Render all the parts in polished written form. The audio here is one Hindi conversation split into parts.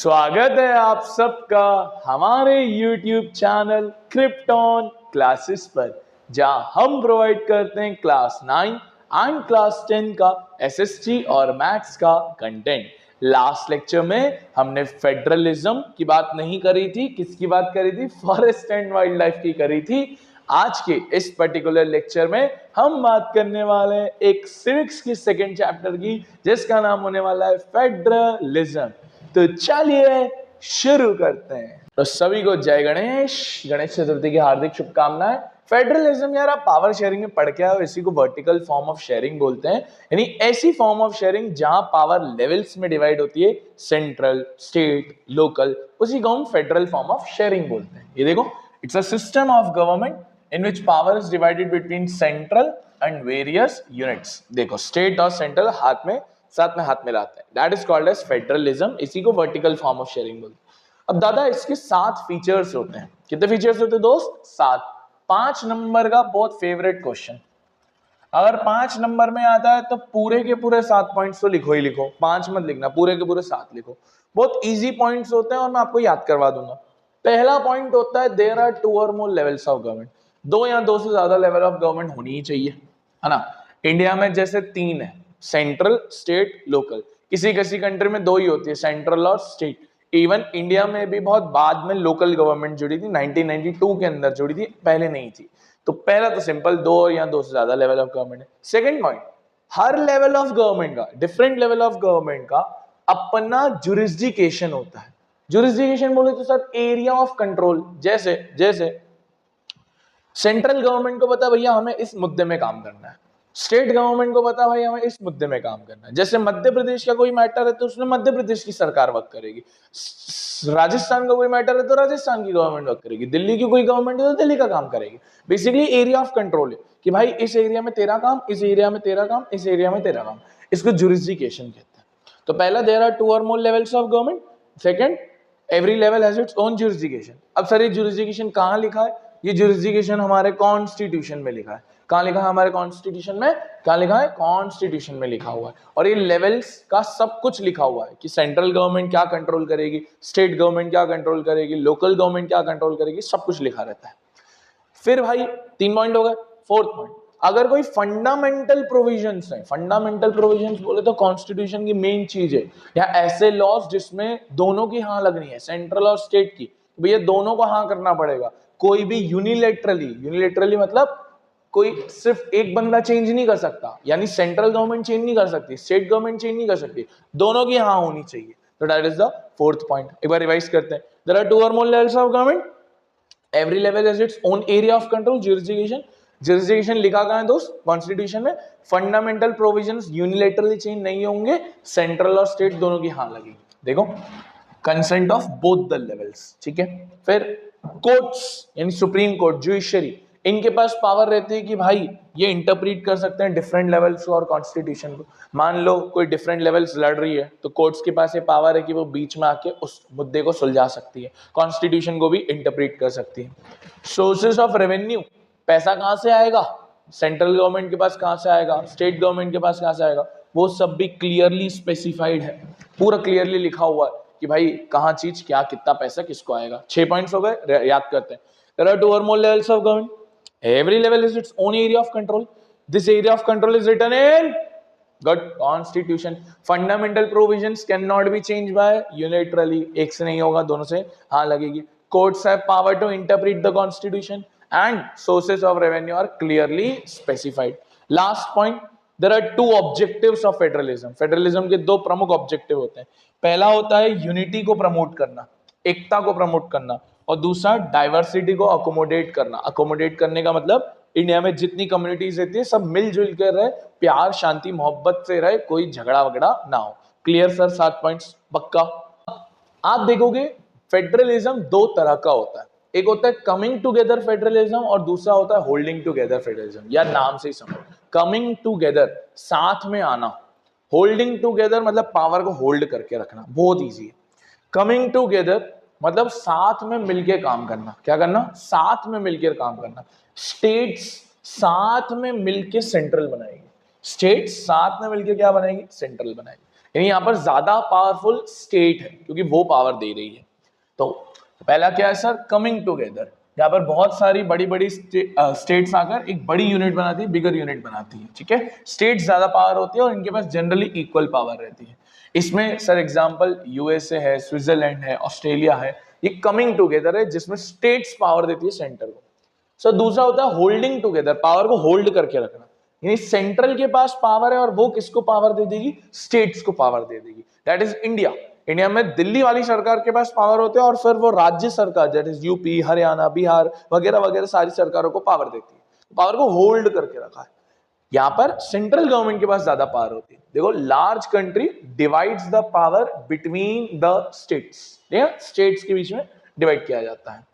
स्वागत है आप सबका हमारे YouTube चैनल क्रिप्टॉन क्लासेस पर, जहां हम प्रोवाइड करते हैं क्लास 9 एंड क्लास 10 का एसएसटी और मैथ्स का कंटेंट। लास्ट लेक्चर में हमने फेडरलिज्म की बात नहीं करी थी, किसकी बात करी थी? फॉरेस्ट एंड वाइल्ड लाइफ की करी थी। आज के इस पर्टिकुलर लेक्चर में हम बात करने वाले हैं एक सिविक्स की सेकेंड चैप्टर की, जिसका नाम होने वाला है फेडरलिज्म। तो चलिए शुरू करते हैं। तो सभी को जय गणेश, गणेश चतुर्थी की हार्दिक शुभकामनाएं। फेडरलिज्म यार आप पावर शेयरिंग में पढ़ के आओ, इसी को वर्टिकल फॉर्म ऑफ शेयरिंग बोलते हैं। यानी ऐसी फॉर्म ऑफ शेयरिंग जहां पावर लेवल्स में डिवाइड होती है, सेंट्रल, स्टेट, लोकल, उसी को हम फेडरल फॉर्म ऑफ शेयरिंग बोलते हैं। ये देखो, it's a system of government in which power is divided between central and various units। देखो, स्टेट और सेंट्रल साथ में हाथ मिलाते हैं, that is called as federalism. इसी को वर्टिकल फॉर्म ऑफ शेयरिंग बोलते हैं। अब दादा इसके 7 फीचर्स होते हैं। कितने फीचर्स होते हैं दोस्त? 7। 5 नंबर का बहुत फेवरेट क्वेश्चन। अगर 5 नंबर में आता है तो पूरे के पूरे 7 पॉइंट्स तो लिखो ही लिखो, 5 मत लिखना, पूरे के पूरे 7 लिखो। बहुत इजी पॉइंट्स होते हैं और मैं आपको याद करवा दूंगा। पहला पॉइंट होता है there are 2 or more levels of government. 2 या 2 से ज्यादा लेवल ऑफ गवर्नमेंट होनी ही चाहिए, है ना। इंडिया में जैसे 3 है, सेंट्रल, स्टेट, लोकल। किसी किसी कंट्री में 2 ही होती है, सेंट्रल और स्टेट। इवन इंडिया में भी बहुत बाद में लोकल गवर्नमेंट जुड़ी थी, 1992 के अंदर जुड़ी थी, पहले नहीं थी। तो पहला तो सिंपल 2 या 2 से ज्यादा लेवल ऑफ गवर्नमेंट है। Second point, her level of government का, डिफरेंट लेवल ऑफ गवर्नमेंट का अपना जुरिस्डिकेशन होता है। जुरिस्डिकेशन बोले तो सर एरिया ऑफ कंट्रोल। जैसे जैसे सेंट्रल गवर्नमेंट को पता भैया हमें इस मुद्दे में काम करना है, स्टेट गवर्नमेंट को पता भाई हमें इस मुद्दे में काम करना है। जैसे मध्य प्रदेश का कोई मैटर है तो उसमें मध्य प्रदेश की सरकार वर्क करेगी, राजस्थान का कोई मैटर है तो राजस्थान की गवर्नमेंट वर्क करेगी, दिल्ली की कोई गवर्नमेंट है तो दिल्ली का काम करेगी। बेसिकली एरिया ऑफ कंट्रोल है कि भाई इस एरिया में तेरा काम, इस एरिया में तेरा काम, इस एरिया में तेरा काम। इसको जुरिस्डिकेशन कहते हैं। तो पहला there are 2 or more levels of government. Second, every level has its own jurisdiction. अब सर ये जुरिस्डिकेशन कहां लिखा है? ये जुरिस्डिकेशन हमारे कॉन्स्टिट्यूशन में लिखा है। कहां लिखा है? हमारे कॉन्स्टिट्यूशन में। कहां लिखा है? कॉन्स्टिट्यूशन में लिखा हुआ है। और ये लेवल्स का सब कुछ लिखा हुआ है कि सेंट्रल गवर्नमेंट क्या कंट्रोल करेगी, स्टेट गवर्नमेंट क्या कंट्रोल करेगी, लोकल गवर्नमेंट क्या कंट्रोल करेगी, सब कुछ लिखा रहता है। फिर भाई 3 पॉइंट हो गए। फोर्थ पॉइंट, अगर कोई फंडामेंटल प्रोविजंस है, फंडामेंटल प्रोविजंस बोले तो कॉन्स्टिट्यूशन की मेन चीज है, या ऐसे लॉज जिसमें दोनों की हाँ लगनी है, सेंट्रल और स्टेट की, भैया दोनों को हाँ करना पड़ेगा। कोई भी यूनिलेटरली मतलब कोई सिर्फ एक बंदा चेंज नहीं कर सकता, यानी सेंट्रल गवर्नमेंट चेंज नहीं कर सकती, स्टेट गवर्नमेंट चेंज नहीं कर सकती, दोनों की हाँ होनी चाहिए। तो that is the fourth point. एक बार रिवाइज करते हैं। There are 2 or more levels of government, every level has its own area of control, jurisdiction. Jurisdiction लिखा कहां है दोस्त? कॉन्स्टिट्यूशन में। फंडामेंटल प्रोविजंस यूनिलेटरली चेंज नहीं होंगे, सेंट्रल और स्टेट दोनों की हाँ लगेगी। देखो, consent of both the levels, ठीक है। फिर कोर्ट्स यानी सुप्रीम कोर्ट, जुडिशरी, इनके पास पावर रहती है कि भाई ये इंटरप्रीट कर सकते हैं डिफरेंट लेवल्स और कॉन्स्टिट्यूशन को। मान लो कोई डिफरेंट लेवल्स लड़ रही है तो कोर्ट्स के पास ये पावर है कि वो बीच में आके उस मुद्दे को सुलझा सकती है, कॉन्स्टिट्यूशन को भी इंटरप्रीट कर सकती है। सोर्सेस ऑफ रेवेन्यू, पैसा कहां से आएगा, सेंट्रल गवर्नमेंट के पास कहां से आएगा, स्टेट गवर्नमेंट के पास कहां से आएगा, वो सब भी क्लियरली स्पेसिफाइड है, पूरा क्लियरली लिखा हुआ है कि भाई कहां चीज क्या, कितना पैसा किसको आएगा। 6 पॉइंट्स हो गए, याद करते हैं। There are 2 or more levels of government, every level is its own area of control, this area of control is written in good constitution। fundamental provisions cannot be changed by unilaterally, एक से नहीं होगा, दोनों से हाँ लगेगी। courts have power to interpret the constitution and sources of revenue are clearly specified। last point, there are 2 objectives of federalism। federalism के 2 प्रमुख ऑब्जेक्टिव होते हैं। पहला होता है यूनिटी को प्रमोट करना, एकता को प्रमोट करना, और दूसरा डाइवर्सिटी को अकोमोडेट करना। अकोमोडेट करने का मतलब इंडिया में जितनी कम्युनिटीज रहती है सब मिलजुल कर रहे, प्यार शांति मोहब्बत से रहे, कोई झगड़ा वगड़ा ना हो। Clear sir? 7 पॉइंट्स पक्का? आप देखोगे फेडरलिज्म 2 तरह का होता है, एक होता है कमिंग टुगेदर फेडरलिज्म और दूसरा होता है होल्डिंग टुगेदर फेडरलिज्म। या नाम से ही समझो, कमिंग टुगेदर साथ में आना, होल्डिंग टुगेदर मतलब पावर को होल्ड करके रखना, बहुत ईजी है। कमिंग टुगेदर मतलब साथ में मिलके काम करना। क्या करना? साथ में मिलकर काम करना। स्टेट्स साथ में मिलके सेंट्रल बनाएगी, स्टेट्स साथ में मिलके क्या बनाएगी? सेंट्रल बनाएगी। यानी यहाँ पर ज्यादा पावरफुल स्टेट है क्योंकि वो पावर दे रही है। तो पहला क्या है सर, कमिंग टुगेदर। यहाँ पर बहुत सारी बड़ी बड़ी स्टेट्स आकर एक बड़ी यूनिट बनाती है, बिगर यूनिट बनाती है, ठीक है। स्टेट्स ज्यादा पावर होती है और इनके पास जनरली इक्वल पावर रहती है। इसमें सर एग्जांपल यूएसए है, स्विट्जरलैंड है, ऑस्ट्रेलिया है, ये कमिंग टुगेदर है जिसमें स्टेट्स पावर देती है सेंटर को। सर दूसरा होता है होल्डिंग टुगेदर, पावर को होल्ड करके रखना, यानी सेंट्रल के पास पावर है और वो किसको पावर दे देगी, स्टेट्स को पावर दे देगी। That is India. इंडिया में दिल्ली वाली सरकार के पास पावर होते हैं और फिर वो राज्य सरकार that is UP, Haryana, Bihar वगैरह वगैरह सारी सरकारों को पावर देती है, पावर को होल्ड करके रखा है। यहां पर सेंट्रल गवर्नमेंट के पास ज्यादा पावर होती है। देखो, large country divides the power between the states, states के बीच में डिवाइड किया जाता है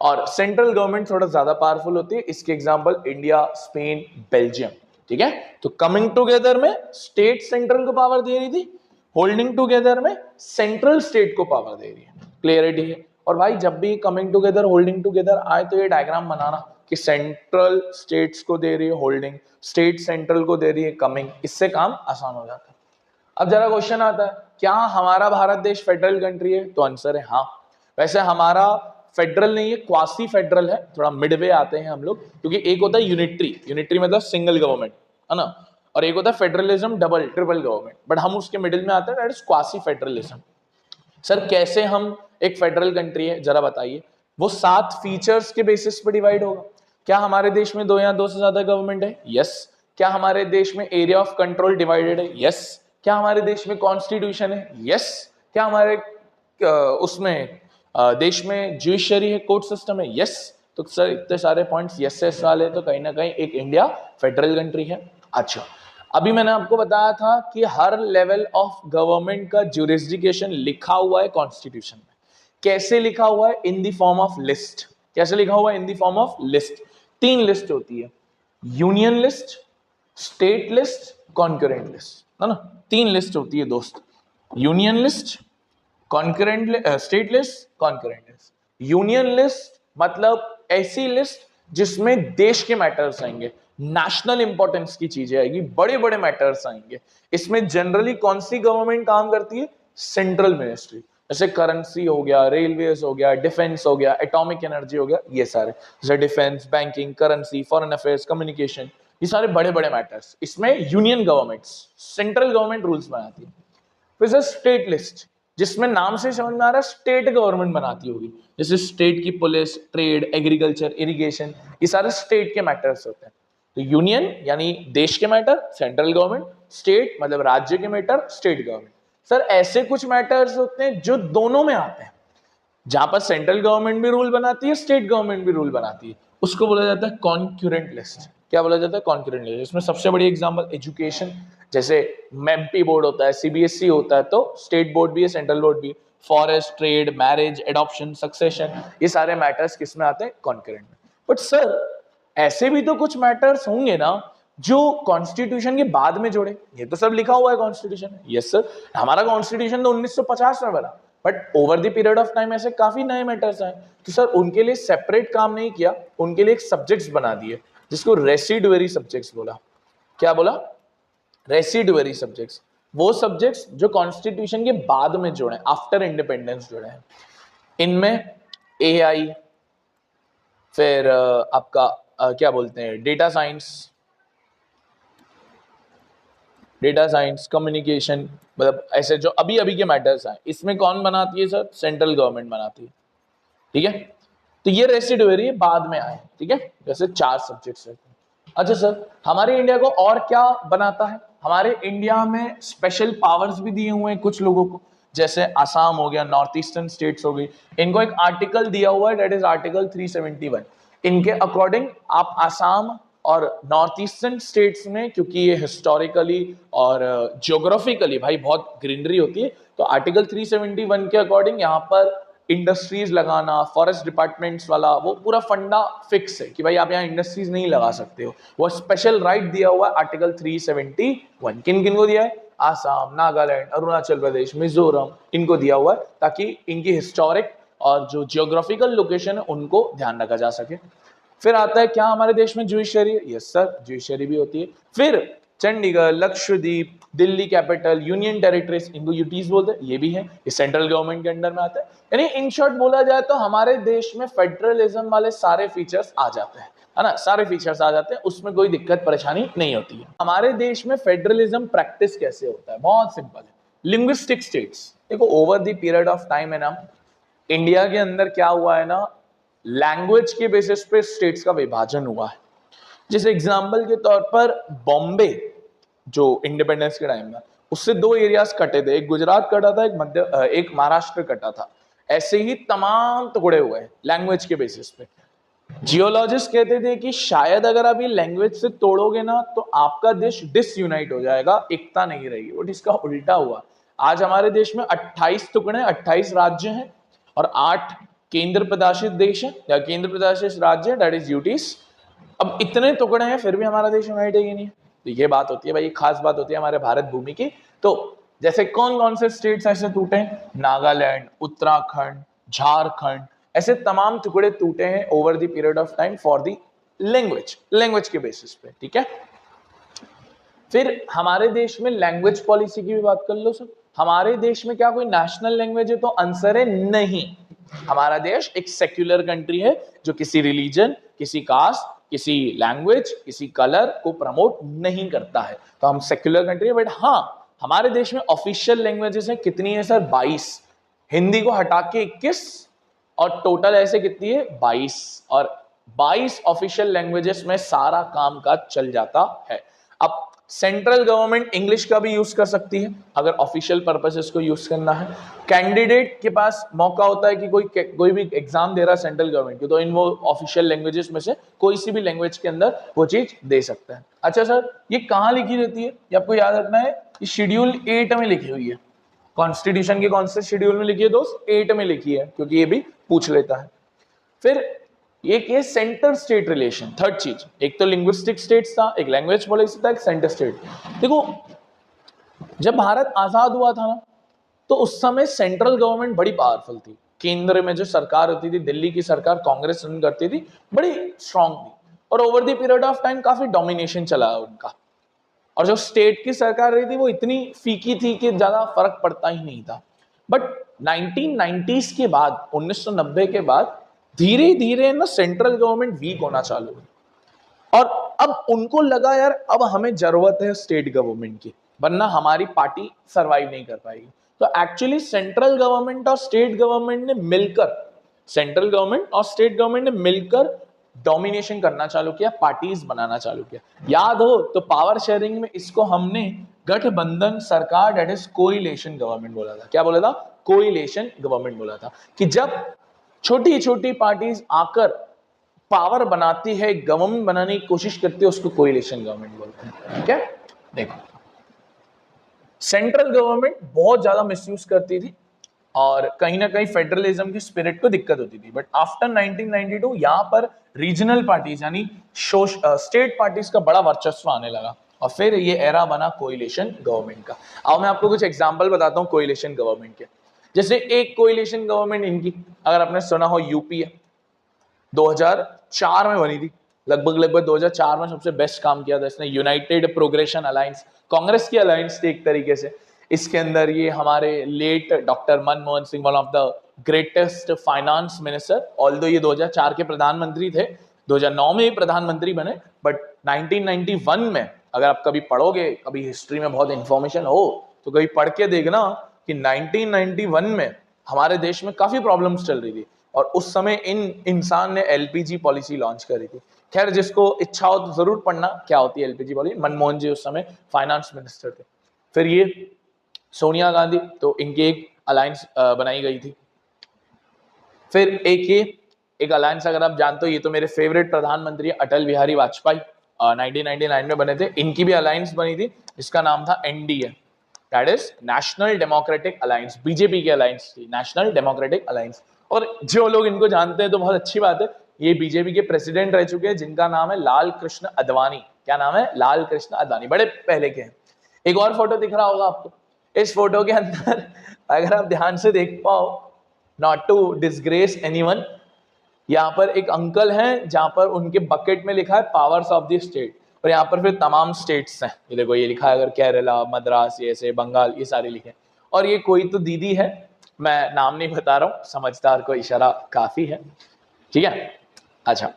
और सेंट्रल गवर्नमेंट थोड़ा ज्यादा पावरफुल होती है। इसके एग्जांपल इंडिया, स्पेन, बेल्जियम, ठीक है। तो कमिंग टुगेदर में स्टेट सेंट्रल को पावर दे रही थी, होल्डिंग टुगेदर में सेंट्रल स्टेट को पावर दे रही है। क्लियरिटी है। और भाई जब भी कमिंग टुगेदर, होल्डिंग टुगेदर आए तो ये डायग्राम बनाना कि सेंट्रल स्टेट्स को दे रही है होल्डिंग, स्टेट सेंट्रल को दे रही है कमिंग, इससे काम आसान हो जाता है। अब जरा क्वेश्चन आता है, क्या हमारा भारत देश फेडरल कंट्री है? तो आंसर है हाँ। वैसे हमारा फेडरल नहीं है, क्वासी फेडरल है, थोड़ा मिडवे आते हैं हम लोग, क्योंकि एक होता है यूनिटरी, यूनिटरी मतलब सिंगल गवर्नमेंट, है ना, और एक होता है federalism, double triple government, but हम उसके मिडिल में आते हैं, that is quasi federalism. Sir कैसे हम एक फेडरल कंट्री है, जरा बताइए। वो 7 फीचर्स के बेसिस पे डिवाइड होगा। क्या हमारे देश में 2 या 2 से ज्यादा गवर्नमेंट है? यस। क्या हमारे देश में एरिया ऑफ कंट्रोल डिवाइडेड है? यस। क्या हमारे देश में कॉन्स्टिट्यूशन है? यस। क्या हमारे उसमें देश में जुडिशरी है, कोर्ट सिस्टम है? यस। तो सर इतने सारे पॉइंट्स यस यस वाले, तो कहीं ना कहीं एक इंडिया फेडरल कंट्री है। अच्छा, अभी मैंने आपको बताया था कि हर लेवल ऑफ गवर्नमेंट का ज्यूरिसडिक्शन लिखा हुआ है कॉन्स्टिट्यूशन में। कैसे लिखा हुआ है? In the form of list. कैसे लिखा हुआ है? In the form of list. 3 list होती है, union list, state list, concurrent list, है ना। 3 लिस्ट होती है दोस्त, union list, concurrent state list, concurrent list. Union list मतलब ऐसी लिस्ट जिसमें देश के मैटर्स आएंगे, नेशनल इंपॉर्टेंस की चीजें आएगी, बड़े बड़े मैटर्स आएंगे। इसमें जनरली कौन सी गवर्नमेंट काम करती है? Central ministry. जैसे करेंसी हो गया, रेलवेज हो गया, डिफेंस हो गया, एटॉमिक एनर्जी हो गया, ये सारे, जैसे defence, banking, currency, foreign affairs, communication, ये सारे बड़े बड़े मैटर्स, इसमें union government, central government rules बनाती है। फिर स्टेट लिस्ट, जिसमें नाम से समझ में आ रहा है स्टेट गवर्नमेंट बनाती होगी, जैसे स्टेट की पुलिस, ट्रेड, एग्रीकल्चर, इरिगेशन, ये सारे स्टेट के मैटर्स होते हैं। तो यूनियन यानी देश के मैटर, सेंट्रल गवर्नमेंट, स्टेट मतलब राज्य के मैटर, स्टेट गवर्नमेंट। सर ऐसे कुछ मैटर्स होते हैं जो दोनों में आते हैं, जहां पर सेंट्रल गवर्नमेंट भी रूल बनाती है, स्टेट गवर्नमेंट भी रूल बनाती है, उसको बोला जाता है कॉन्करेंट लिस्ट। क्या बोला जाता है? Concurrent list. इसमें सबसे बड़ी एग्जांपल एजुकेशन, जैसे एमपी बोर्ड होता है, सीबीएसई होता है, तो स्टेट बोर्ड भी है, सेंट्रल बोर्ड भी। Forest, trade, marriage, adoption, succession, ये सारे मैटर्स किस में आते हैं? कॉन्करेंट में। बट सर ऐसे भी तो कुछ मैटर्स होंगे ना जो कॉन्स्टिट्यूशन के बाद में जोड़े, ये तो सब लिखा हुआ है कॉन्स्टिट्यूशन में। यस सर, हमारा कॉन्स्टिट्यूशन तो 1950 में बना, but over the period of time ऐसे काफी नए मैटर्स आए, तो सर उनके लिए सेपरेट काम नहीं किया, उनके लिए एक सब्जेक्ट्स बना दिए जिसको रेसिडुअरी सब्जेक्ट्स बोला। क्या बोला? रेसिडुअरी सब्जेक्ट्स, वो सब्जेक्ट्स जो कॉन्स्टिट्यूशन के बाद में जुड़े, आफ्टर इंडिपेंडेंस जुड़े हैं। इनमें एआई, फिर आपका क्या बोलते हैं, डेटा साइंस, कम्युनिकेशन, मतलब ऐसे जो अभी अभी के मैटर्स हैं, इसमें कौन बनाती है सर? सेंट्रल गवर्नमेंट बनाती है, ठीक है। तो ये रेसिडुअरी बाद में आए, ठीक है, जैसे 4 सब्जेक्ट्स रहते हैं। अच्छा सर, हमारे इंडिया को और क्या बनाता है? हमारे इंडिया में स्पेशल पावर्स भी दिए हुए हैं कुछ लोगों को, जैसे आसाम हो गया, नॉर्थ ईस्टर्न स्टेट्स हो गई, इनको एक आर्टिकल दिया हुआ है, दैट इज आर्टिकल 371। इनके अकॉर्डिंग आप आसाम और नॉर्थ ईस्टर्न स्टेट्स में, क्योंकि ये हिस्टोरिकली और ज्योग्राफिकली भाई बहुत ग्रीनरी होती है, तो आर्टिकल 371 के अकॉर्डिंग यहाँ पर इंडस्ट्रीज लगाना, फॉरेस्ट डिपार्टमेंट्स वाला वो पूरा फंडा फिक्स है कि भाई आप यहाँ इंडस्ट्रीज नहीं लगा सकते हो। वो स्पेशल राइट दिया हुआ है आर्टिकल 371। किन किन को दिया है? आसाम, नागालैंड, अरुणाचल प्रदेश, मिजोरम, इनको दिया हुआ है ताकि इनकी हिस्टोरिक और जो जियोग्राफिकल लोकेशन है उनको ध्यान रखा जा सके। फिर आता है क्या हमारे देश में जुडिशरी? यस सर, जुडिशरी भी होती है। फिर Chandigarh, Lakshadweep, Delhi capital, union territories, इनको यूटीज बोलते हैं, ये भी है, ये सेंट्रल गवर्नमेंट के अंडर में आते हैं। यानी इन शॉर्ट बोला जाए तो हमारे देश में फेडरलिज्म वाले सारे फीचर्स आ जाते हैं, है ना, सारे फीचर्स आ जाते हैं, उसमें कोई दिक्कत परेशानी नहीं होती है। हमारे देश में फेडरलिज्म प्रैक्टिस कैसे होता है, बहुत सिंपल है। लिंग्विस्टिक स्टेट्स, देखो over the period of time है ना, इंडिया के अंदर क्या हुआ है ना, लैंग्वेज के बेसिस पे स्टेट्स का विभाजन हुआ है। जैसे एग्जांपल के तौर पर बॉम्बे जो इंडिपेंडेंस के टाइम में, उससे दो एरियाज कटे थे, एक गुजरात कटा था, एक महाराष्ट्र कटा था। ऐसे ही तमाम टुकड़े हुए लैंग्वेज के बेसिस पे। जियोलॉजिस्ट कहते थे कि शायद अगर आप ये लैंग्वेज से तोड़ोगे ना तो आपका देश डिसयूनाइट हो जाएगा, एकता नहीं रहेगी। बट इसका उल्टा हुआ, आज हमारे देश में 28 टुकड़े, 28 राज्य हैं और 8 केंद्र प्रशासित देश है या केंद्र प्रशासित राज्य, दैट इज यूटीज। अब इतने टुकड़े हैं फिर भी हमारा देश यूनाइट है कि नहीं, तो ये बात होती है भाई, खास बात होती है हमारे भारत भूमि की। तो जैसे कौन कौन से स्टेट्स ऐसे टूटे हैं, नागालैंड, उत्तराखंड, झारखंड, ऐसे तमाम टुकड़े टूटे हैं over the period of time for the language के बेसिस पे, ठीक है। फिर हमारे देश में लैंग्वेज पॉलिसी की भी बात कर लो सर। हमारे देश में क्या कोई नेशनल लैंग्वेज है, तो आंसर है नहीं। हमारा देश एक सेक्युलर कंट्री है जो किसी रिलीजन, किसी कास्ट, किसी लैंग्वेज, किसी कलर को प्रमोट नहीं करता है, तो हम सेक्युलर कंट्री है। बट हाँ, हमारे देश में ऑफिशियल लैंग्वेजेस हैं, कितनी है सर, 22। हिंदी को हटा के 21 और टोटल ऐसे कितनी है, 22। और 22 ऑफिशियल लैंग्वेजेस में सारा काम काज चल जाता है। अब सेंट्रल गवर्नमेंट इंग्लिश का भी यूज कर सकती है अगर ऑफिशियल पर्पसेस को यूज करना है। कैंडिडेट के पास मौका होता है कि कोई भी एग्जाम दे रहा है सेंट्रल गवर्नमेंट की, तो इन वो ऑफिशियल लैंग्वेजेस में से कोई सी भी लैंग्वेज के अंदर वो चीज दे सकता है। अच्छा सर, ये कहाँ लिखी रहती है, ये आपको याद रखना है, ये शेड्यूल 8 में लिखी हुई है। कॉन्स्टिट्यूशन के कौन से शेड्यूल में लिखी है दोस्त, 8 में लिखी है, क्योंकि ये भी पूछ लेता है। फिर एक ये सेंटर स्टेट रिलेशन, थर्ड चीज, एक तो लिंग्विस्टिक स्टेट्स था, एक लैंग्वेज पॉलिसी था, एक सेंटर स्टेट। देखो जब भारत आजाद हुआ था ना, तो उस समय सेंट्रल गवर्नमेंट बड़ी पावरफुल थी। केंद्र में जो सरकार होती थी, दिल्ली की सरकार कांग्रेस रन करती थी, बड़ी स्ट्रांग थी और over the period of time काफी डोमिनेशन चला उनका। और जो स्टेट की सरकार रही थी वो इतनी फीकी थी कि ज्यादा फर्क पड़ता ही नहीं था। बट 1990s के बाद, 1990 के बाद धीरे धीरे ना सेंट्रल गवर्नमेंट वीक होना चालू हुई और अब उनको लगा यार अब हमें जरूरत है स्टेट गवर्नमेंट की, वरना हमारी पार्टी सरवाइव नहीं कर पाएगी। तो एक्चुअली सेंट्रल गवर्नमेंट और स्टेट गवर्नमेंट ने मिलकर, सेंट्रल गवर्नमेंट और स्टेट गवर्नमेंट ने मिलकर डोमिनेशन करना चालू किया, पार्टीज बनाना चालू किया। याद हो तो पावर शेयरिंग में इसको हमने गठबंधन सरकार, दैट इज कोइलेशन गवर्नमेंट बोला था। क्या बोला था, कोइलेशन गवर्नमेंट बोला था कि जब छोटी छोटी पार्टीज आकर पावर बनाती है, गवर्नमेंट बनाने की कोशिश करती है, उसको कोइलेशन गवर्नमेंट बोलते हैं, ठीक है। देखो सेंट्रल गवर्नमेंट बहुत ज्यादा मिसयूज करती थी और कहीं ना कहीं फेडरलिज्म की स्पिरिट को दिक्कत होती थी। बट आफ्टर 1992 यहाँ पर रीजनल पार्टीज यानी स्टेट पार्टीज का बड़ा वर्चस्व आने लगा और फिर ये एरा बना कोइलेशन गवर्नमेंट का। अब मैं आपको कुछ एग्जांपल बताता हूँ कोइलेशन गवर्नमेंट के। जैसे एक कोइलेशन गवर्नमेंट इनकी, अगर आपने सुना हो, यूपी है, 2004 में बनी थी, लगभग 2004 में सबसे बेस्ट काम किया था इसने। यूनाइटेड प्रोग्रेशन अलायंस, कांग्रेस की अलायंस थी एक तरीके से। इसके अंदर ये हमारे late doctor Manmohan Singh, one of the greatest finance minister, although ये 2004 के प्रधानमंत्री थे, 2009 में ही प्रधानमंत्री बने, बट 1991 में, अगर आप कभी पढ़ोगे, कभी हिस्ट्री में बहुत इंफॉर्मेशन हो तो कभी पढ़ के देखना कि 1991 में हमारे देश में काफी प्रॉब्लम्स चल रही थी और उस समय इन इंसान ने एलपीजी पॉलिसी लॉन्च करी थी। खैर जिसको इच्छा हो तो जरूर पढ़ना क्या होती है एलपीजी पॉलिसी। मनमोहन जी उस समय फाइनेंस मिनिस्टर थे। फिर ये सोनिया गांधी, तो इनकी एक अलायंस बनाई गई थी। फिर एक अलायंस अगर आप जानते हो, ये तो मेरे फेवरेट प्रधानमंत्री अटल बिहारी वाजपेयी 1999 में बने थे, इनकी भी अलायंस बनी थी, इसका नाम था NDA, that is national democratic alliance. BJP की अलायंस थी, नेशनल डेमोक्रेटिक अलायंस। और जो लोग इनको जानते हैं तो बहुत अच्छी बात है, ये बीजेपी के प्रेसिडेंट रह चुके हैं जिनका नाम है लाल कृष्ण आडवाणी। क्या नाम है, लाल कृष्ण आडवाणी, बड़े पहले के हैं। एक और फोटो दिख रहा होगा आपको, इस फोटो के अंदर अगर आप ध्यान से देख पाओ, नॉट टू डिसग्रेस एनीवन, यहाँ पर एक अंकल हैं जहां पर उनके बकेट में लिखा है पावर्स ऑफ द स्टेट। और यहाँ पर फिर तमाम स्टेट्स हैं, ये देखो ये लिखा है अगर केरला, मद्रास, ये से बंगाल, ये सारे लिखे। और ये कोई तो दीदी है, मैं नाम नहीं बता रहा हूँ, समझदार को इशारा काफी है, ठीक है। अच्छा,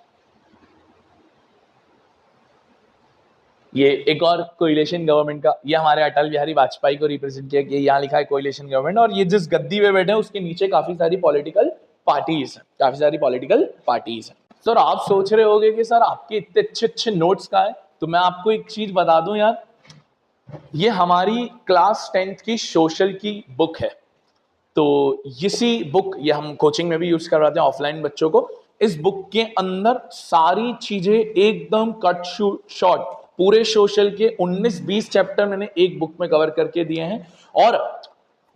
ये एक और कोइलेशन गवर्नमेंट का, ये हमारे अटल बिहारी वाजपेयी को रिप्रेजेंट किया कि यहाँ लिखा है कोइलेशन गवर्नमेंट, और ये जिस गद्दी पे बैठे हैं उसके नीचे काफी सारी पॉलिटिकल पार्टीज हैं, काफी सारी पॉलिटिकल पार्टीज हैं। सर आप सोच रहे होंगे कि सर आपके इतने अच्छे अच्छे नोट्स कहाँ हैं, तो मैं आपको एक चीज बता दूं यार, ये हमारी क्लास 10th की सोशल की बुक है। तो इसी बुक, ये हम कोचिंग में भी यूज करवाते हैं ऑफलाइन बच्चों को। इस बुक के अंदर सारी चीजें एकदम कट शॉर्ट, पूरे सोशल के 19-20 चैप्टर मैंने एक बुक में कवर करके दिए हैं। और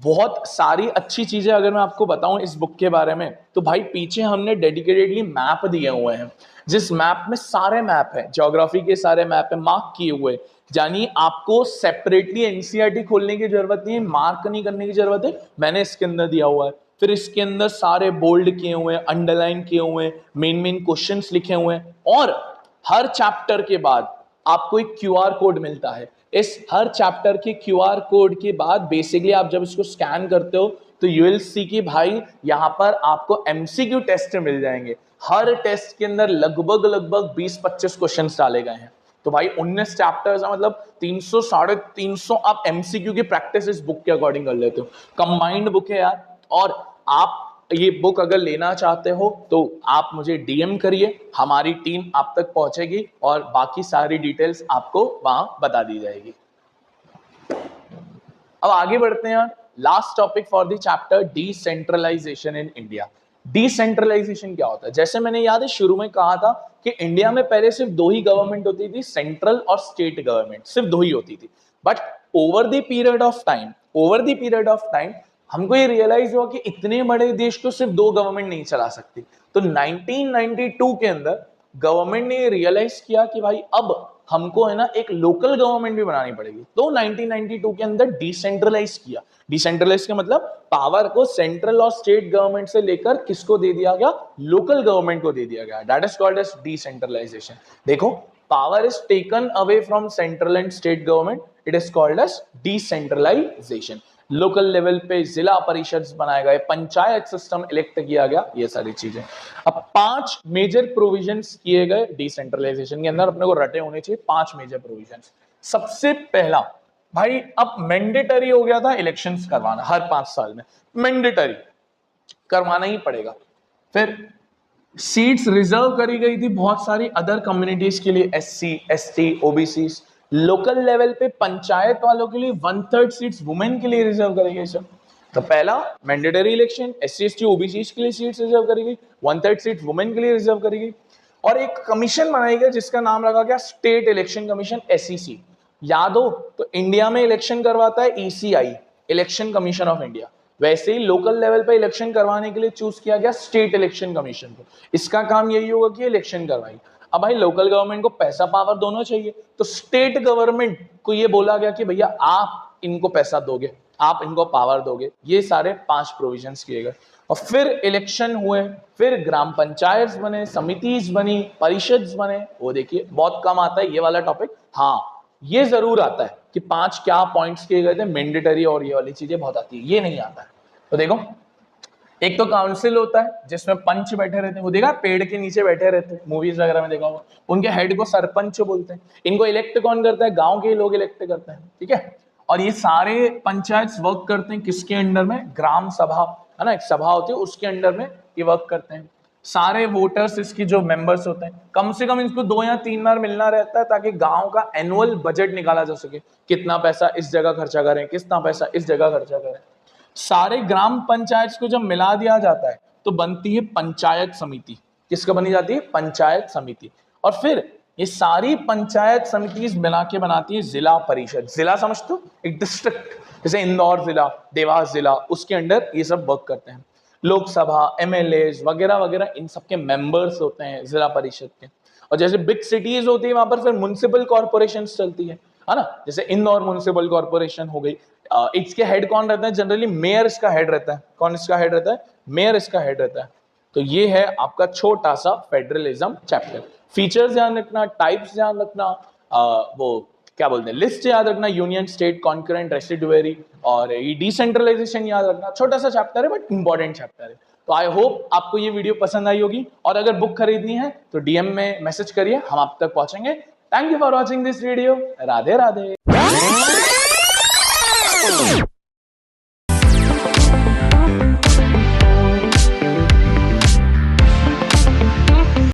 बहुत सारी अच्छी चीजें अगर मैं आपको बताऊं इस बुक के बारे में, तो भाई पीछे हमने डेडिकेटेडली मैप दिए हुए हैं, जिस मैप में सारे मैप है, ज्योग्राफी के सारे मैप है मार्क किए हुए। यानी आपको सेपरेटली एनसीईआरटी खोलने की जरूरत नहीं है, मार्क नहीं करने की जरूरत है, मैंने इसके अंदर दिया हुआ है। फिर इसके अंदर सारे बोल्ड किए हुए हैं, अंडरलाइन किए हुए हैं, मेन मेन क्वेश्चंस लिखे हुए हैं। और हर चैप्टर के बाद आपको एक क्यूआर कोड मिलता है। इस हर चैप्टर के क्यूआर कोड के बाद बेसिकली आप जब इसको स्कैन करते हो तो यू विल सी कि भाई यहाँ पर आपको एमसीक्यू टेस्ट मिल जाएंगे। हर टेस्ट के अंदर लगभग 20-25 क्वेश्चंस डाले गए हैं। तो भाई 19 चैप्टर्स है, मतलब 300 350 आप एमसीक्यू की प्रैक्टिस इस बुक के अकॉर्डिंग कर लेते हो। कंबाइंड बुक है यार। और आप ये बुक अगर लेना चाहते हो तो आप मुझे डीएम करिए, हमारी टीम आप तक पहुंचेगी और बाकी सारी डिटेल्स आपको वहां बता दी जाएगी। अब आगे बढ़ते हैं, last topic for the chapter, decentralization in India. Decentralization क्या होता है? जैसे मैंने याद है शुरू में कहा था कि इंडिया में पहले सिर्फ 2 ही गवर्नमेंट होती थी, सेंट्रल और स्टेट गवर्नमेंट, सिर्फ 2 ही होती थी। But over the period of time हमको ये रियलाइज हुआ कि इतने बड़े देश को सिर्फ 2 गवर्नमेंट नहीं चला सकती। तो 1992 के अंदर गवर्नमेंट ने रियलाइज किया कि भाई अब हमको है ना एक लोकल गवर्नमेंट भी बनानी पड़ेगी। तो 1992 के अंदर डिसेंट्रलाइज किया। डिसेंट्रलाइज का मतलब पावर को सेंट्रल और स्टेट गवर्नमेंट से लेकर किसको दे दिया गया? लोकल गवर्नमेंट को दे दिया गया। That is called as decentralization. देखो, power is taken away from central and state government, it is called as decentralization. Local level पे जिला परिषद बनाए गए, पंचायत सिस्टम इलेक्ट किया गया, ये सारी चीजें। अब 5 मेजर प्रोविजंस किए गए डिसेंट्रलाइजेशन के अंदर, अपने को रटे होने चाहिए 5 मेजर प्रोविजंस। सबसे पहला भाई, अब मैंडेटरी हो गया था इलेक्शंस करवाना, हर 5 साल में मैंडेटरी करवाना ही पड़ेगा। फिर सीट्स रिजर्व करी गई थी बहुत सारी अदर कम्युनिटीज के लिए, SC, ST, OBC. Local level पे पंचायत वालों के लिए 1/3 सीट्स वुमेन के लिए रिजर्व करी गई सर। तो पहला mandatory election, SC, ST, OBC के लिए सीट्स रिजर्व करी गई, 1/3 सीट्स वुमेन के लिए रिजर्व करी गई। और एक कमीशन बनाई गई जिसका नाम रखा गया स्टेट इलेक्शन कमीशन, एसईसी। याद हो तो इंडिया में इलेक्शन करवाता है ECI, election commission of India. वैसे ही लोकल लेवल पे इलेक्शन करवाने के लिए चूज किया गया स्टेट इलेक्शन कमीशन को। इसका काम यही होगा कि इलेक्शन करवाई। अब भाई लोकल गवर्नमेंट को पैसा पावर दोनों चाहिए, तो स्टेट गवर्नमेंट को ये बोला गया कि भैया आप इनको पैसा दोगे, आप इनको पावर दोगे। ये सारे 5 प्रोविजंस किए गए। और फिर इलेक्शन हुए, फिर ग्राम पंचायत बने, समितिज बनी, परिषद बने। वो देखिए बहुत कम आता है ये वाला टॉपिक। हाँ, ये जरूर आता है कि 5 क्या पॉइंट्स किए गए थे, मैंडेटरी और ये वाली चीजें बहुत आती है, ये नहीं आता है। तो देखो, एक तो काउंसिल होता है जिसमें पंच बैठे रहते हैं, वो देखा पेड़ के नीचे बैठे रहते हैं, मूवीज वगैरह में देखा होगा। उनके हेड को सरपंच बोलते हैं। इनको इलेक्ट कौन करता है? गांव के लोग इलेक्ट करते हैं, ठीक है। और ये सारे पंचायत वर्क करते हैं किसके अंडर में? ग्राम सभा, है ना, एक सभा होती है, उसके अंडर में ये वर्क करते हैं। सारे वोटर्स इसकी जो मेंबर्स होते हैं, कम से कम इनको 2 या 3 बार मिलना रहता है ताकि गांव का एनुअल बजट निकाला जा सके। कितना पैसा इस जगह खर्चा करें, कितना पैसा इस जगह खर्चा करें। सारे ग्राम पंचायत को जब मिला दिया जाता है तो बनती है पंचायत समिति। किसका बनी जाती है? पंचायत समिति। और फिर ये सारी पंचायत समिति मिला के बनाती है जिला परिषद। जिला समझते हो? एक डिस्ट्रिक्ट, जैसे इंदौर जिला, देवास जिला, उसके अंडर ये सब वर्क करते हैं। लोकसभा, एमएलए वगैरह वगैरह, इन सबके मेंबर्स होते हैं जिला परिषद के। और जैसे बिग सिटीज होती है वहां पर फिर म्युनिसिपल कॉर्पोरेशन चलती है ना, जैसे इंदौर म्युनिसिपल कॉर्पोरेशन हो गई। इसके हेड कौन रहता है? जनरली मेयर इसका हेड रहता है। कौन इसका हेड रहता है? मेयर इसका हेड रहता है। तो ये है आपका छोटा सा फेडरलिज्म चैप्टर। फीचर्स ध्यान रखना, टाइप्स ध्यान रखना, वो क्या बोलते हैं लिस्ट याद रखना, यूनियन, स्टेट, कॉन्करेंट, रेसिडुअरी, और ये डिसेंट्रलाइजेशन याद रखना। छोटा सा चैप्टर है बट इंपॉर्टेंट चैप्टर है। तो आई होप आपको ये वीडियो पसंद आई होगी, और अगर बुक खरीदनी है तो डीएम में मैसेज करिए, हम आप तक पहुंचेंगे। Thank you for watching this video. Radhe Radhe.